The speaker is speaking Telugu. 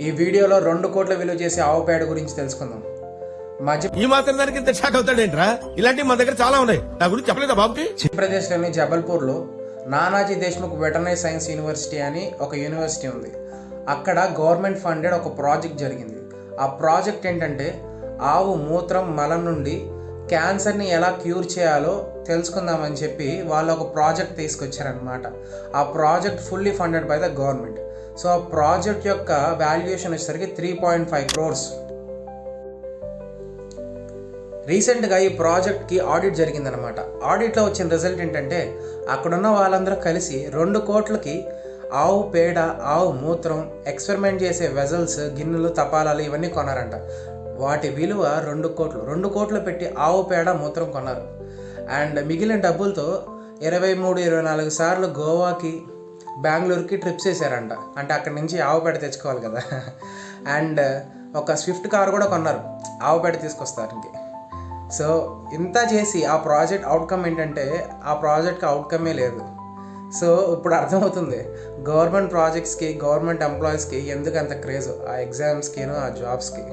ఈ వీడియోలో 2 కోట్ల విలువ చేసే ఆవు పేడ గురించి తెలుసుకుందాం. ఈ మాత్రం దానికి ఇంత షాక్ అవుతాడేంట్రా? ఇలాంటివి మన దగ్గర చాలా ఉన్నాయి. నా గురించి చెప్పలేదా బాబుకి? మధ్యప్రదేశ్లోని జబల్పూర్లో Nanaji Deshmukh veterinary science university అని ఒక యూనివర్సిటీ ఉంది. అక్కడ గవర్నమెంట్ ఫండెడ్ ఒక ప్రాజెక్ట్ జరిగింది. ఆ ప్రాజెక్ట్ ఏంటంటే ఆవు మూత్రం మలం నుండి క్యాన్సర్ని ఎలా క్యూర్ చేయాలో తెలుసుకుందామని చెప్పి వాళ్ళు ఒక ప్రాజెక్ట్ తీసుకొచ్చారనమాట. ఆ project fully funded by the government. So ఆ ప్రాజెక్ట్ యొక్క వాల్యుయేషన్ వచ్చేసరికి 3.5 crores. రీసెంట్గా ఈ ప్రాజెక్ట్కి ఆడిట్ జరిగిందనమాట. ఆడిట్లో వచ్చిన రిజల్ట్ ఏంటంటే అక్కడున్న వాళ్ళందరూ కలిసి 2 కోట్లకి ఆవు పేడ, ఆవు మూత్రం, ఎక్స్పెరిమెంట్ చేసే వెజల్స్, గిన్నెలు, తపాలాలు ఇవన్నీ కొన్నారంట. వాటి విలువ 2 కోట్లు. 2 కోట్లు పెట్టి ఆవు పేడ, మూత్రం కొన్నారు. అండ్ మిగిలిన డబ్బులతో 23-24 సార్లు గోవాకి, బెంగళూరుకి ట్రిప్స్ వేసారంట. అంటే అక్కడి నుంచి ఆవు పేడ తెచ్చుకోవాలి కదా. అండ్ ఒక స్విఫ్ట్ కార్ కూడా కొన్నారు ఆవు పేడ తీసుకొస్తానికి. సో ఇంత చేసి ఆ ప్రాజెక్ట్ అవుట్కమ్ ఏంటంటే ఆ ప్రాజెక్ట్కి అవుట్కమే లేదు. సో ఇప్పుడు అర్థమవుతుంది గవర్నమెంట్ ప్రాజెక్ట్స్కి, గవర్నమెంట్ ఎంప్లాయీస్కి ఎందుకు అంత క్రేజ్ ఆ ఎగ్జామ్స్కి, ఆ జాబ్స్కి.